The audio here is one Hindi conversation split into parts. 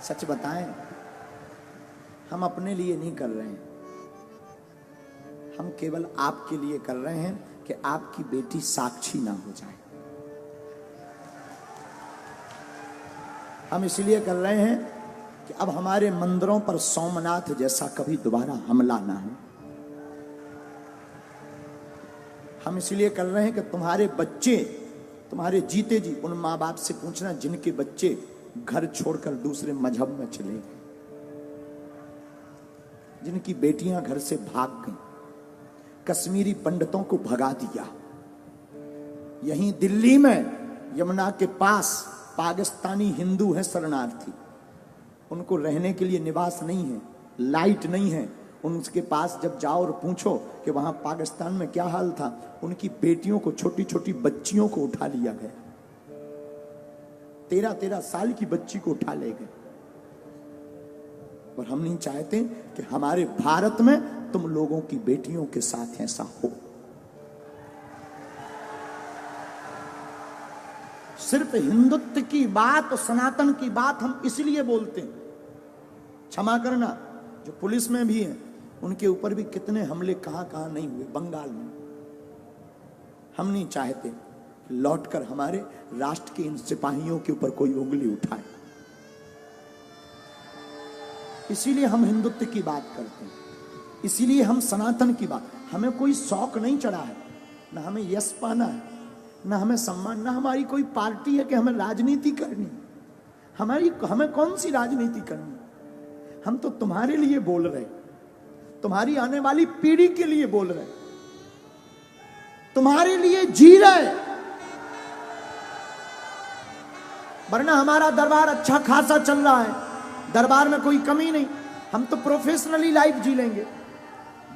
सच बताएं, हम अपने लिए नहीं कर रहे हैं, हम केवल आपके लिए कर रहे हैं कि आपकी बेटी साक्षी ना हो जाए। हम इसलिए कर रहे हैं कि अब हमारे मंदिरों पर सोमनाथ जैसा कभी दोबारा हमला ना हो। हम इसलिए कर रहे हैं कि तुम्हारे बच्चे, तुम्हारे जीते जी उन माँ बाप से पूछना जिनके बच्चे घर छोड़कर दूसरे मजहब में चले गए, जिनकी बेटियां घर से भाग गईं, कश्मीरी पंडितों को भगा दिया। यहीं दिल्ली में यमुना के पास पाकिस्तानी हिंदू हैं शरणार्थी, उनको रहने के लिए निवास नहीं है, लाइट नहीं है। उनके पास जब जाओ और पूछो कि वहां पाकिस्तान में क्या हाल था, उनकी बेटियों को, छोटी छोटी बच्चियों को उठा लिया गया, 13-13 साल की बच्ची को उठा ले गए। और हम नहीं चाहते कि हमारे भारत में तुम लोगों की बेटियों के साथ ऐसा हो। सिर्फ हिंदुत्व की बात और सनातन की बात हम इसलिए बोलते हैं। क्षमा करना, जो पुलिस में भी हैं उनके ऊपर भी कितने हमले कहां कहां नहीं हुए, बंगाल में। हम नहीं चाहते लौटकर हमारे राष्ट्र के इन सिपाहियों के ऊपर कोई उंगली उठाए। इसीलिए हम हिंदुत्व की बात करते हैं, इसीलिए हम सनातन की बात। हमें कोई शौक नहीं चढ़ा है, ना हमें यश पाना है, ना हमें सम्मान, ना हमारी कोई पार्टी है कि हमें राजनीति करनी। हमें कौन सी राजनीति करनी? हम तो तुम्हारे लिए बोल रहे, तुम्हारी आने वाली पीढ़ी के लिए बोल रहे, तुम्हारे लिए जी रहे। वरना हमारा दरबार अच्छा खासा चल रहा है, दरबार में कोई कमी नहीं। हम तो प्रोफेशनली लाइफ जी लेंगे,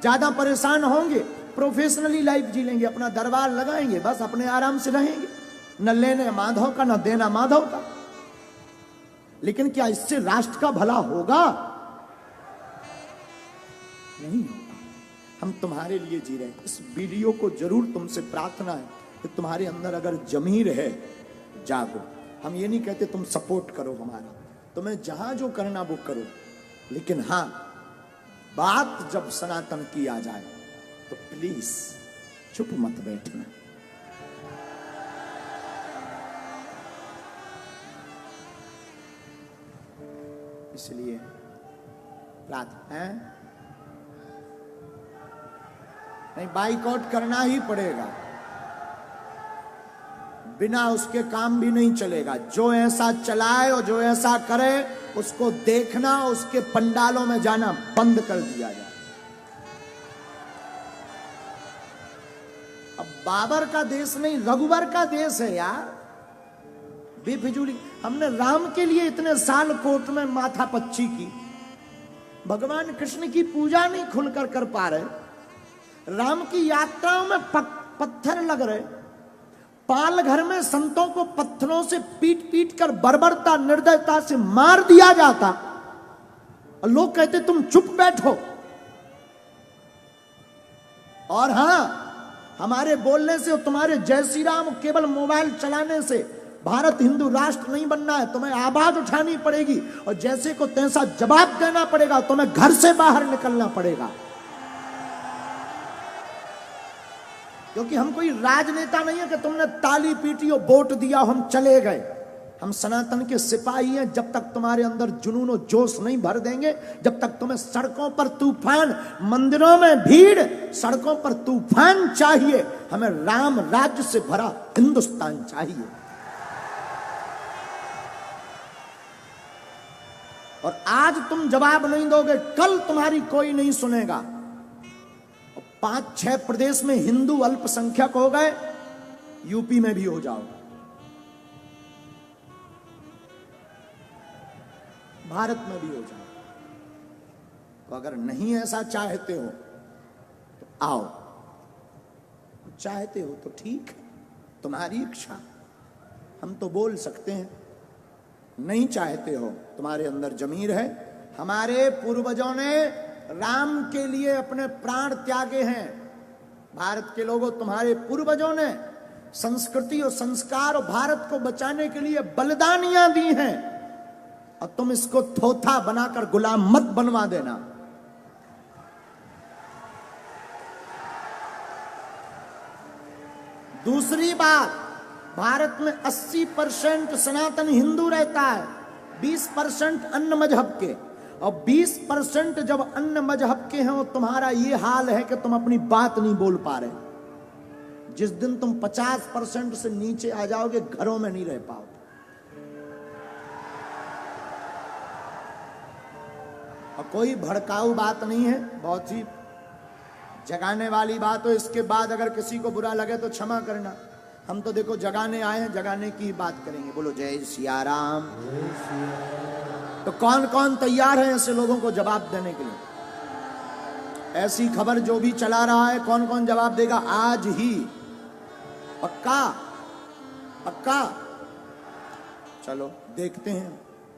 ज्यादा परेशान होंगे, प्रोफेशनली लाइफ जी लेंगे, अपना दरबार लगाएंगे, बस अपने आराम से रहेंगे, न लेने माधव का न देना माधव का। लेकिन क्या इससे राष्ट्र का भला होगा? नहीं होगा। हम तुम्हारे लिए जी रहे हैं। इस वीडियो को जरूर तुमसे प्रार्थना है कि तुम्हारे अंदर अगर जमीर है, जागो। हम ये नहीं कहते तुम सपोर्ट करो हमारा, तुम्हें जहां जो करना वो करो, लेकिन हां, बात जब सनातन की आ जाए तो प्लीज चुप मत बैठना। इसलिए प्रार्थना है, नहीं बाइकआउट करना ही पड़ेगा, बिना उसके काम भी नहीं चलेगा। जो ऐसा चलाए और जो ऐसा करे उसको देखना, उसके पंडालों में जाना बंद कर दिया जाए। अब बाबर का देश नहीं, रघुवर का देश है यार। बेफिजूली हमने राम के लिए इतने साल कोर्ट में माथा पच्ची की, भगवान कृष्ण की पूजा नहीं खुलकर कर पा रहे, राम की यात्राओं में पत्थर लग रहे, पाल घर में संतों को पत्थरों से पीट पीट कर बर्बरता निर्दयता से मार दिया जाता, और लोग कहते तुम चुप बैठो। और हां, हमारे बोलने से और तुम्हारे जय श्री राम केवल मोबाइल चलाने से भारत हिंदू राष्ट्र नहीं बनना है। तुम्हें आवाज उठानी पड़ेगी और जैसे को तैसा जवाब देना पड़ेगा, तुम्हें घर से बाहर निकलना पड़ेगा। क्योंकि हम कोई राजनेता नहीं है कि तुमने ताली पीटी और वोट दिया हम चले गए। हम सनातन के सिपाही हैं। जब तक तुम्हारे अंदर जुनून और जोश नहीं भर देंगे, जब तक तुम्हें सड़कों पर तूफान, मंदिरों में भीड़, सड़कों पर तूफान चाहिए, हमें राम राज्य से भरा हिंदुस्तान चाहिए। और आज तुम जवाब नहीं दोगे, कल तुम्हारी कोई नहीं सुनेगा। 5-6 प्रदेश में हिंदू अल्पसंख्यक हो गए, यूपी में भी हो जाओ, भारत में भी हो जाओ। तो अगर नहीं ऐसा चाहते हो तो आओ, चाहते हो तो ठीक है, तुम्हारी इच्छा, हम तो बोल सकते हैं। नहीं चाहते हो, तुम्हारे अंदर जमीर है। हमारे पूर्वजों ने राम के लिए अपने प्राण त्यागे हैं। भारत के लोगों, तुम्हारे पूर्वजों ने संस्कृति और संस्कार और भारत को बचाने के लिए बलिदानियां दी हैं। और तुम इसको थोथा बनाकर गुलाम मत बनवा देना। दूसरी बात, भारत में 80% सनातन हिंदू रहता है, 20% अन्य मजहब के, और 20% जब अन्य मजहब के हैं और तुम्हारा ये हाल है कि तुम अपनी बात नहीं बोल पा रहे। जिस दिन तुम 50% से नीचे आ जाओगे, घरों में नहीं रह पाओगे। और कोई भड़काऊ बात नहीं है, बहुत ही जगाने वाली बात हो। इसके बाद अगर किसी को बुरा लगे तो क्षमा करना। हम तो देखो जगाने आए हैं, जगाने की बात करेंगे। बोलो जय सिया राम। तो कौन कौन तैयार है ऐसे लोगों को जवाब देने के लिए? ऐसी खबर जो भी चला रहा है, कौन कौन जवाब देगा आज ही? पक्का? पक्का? चलो देखते हैं।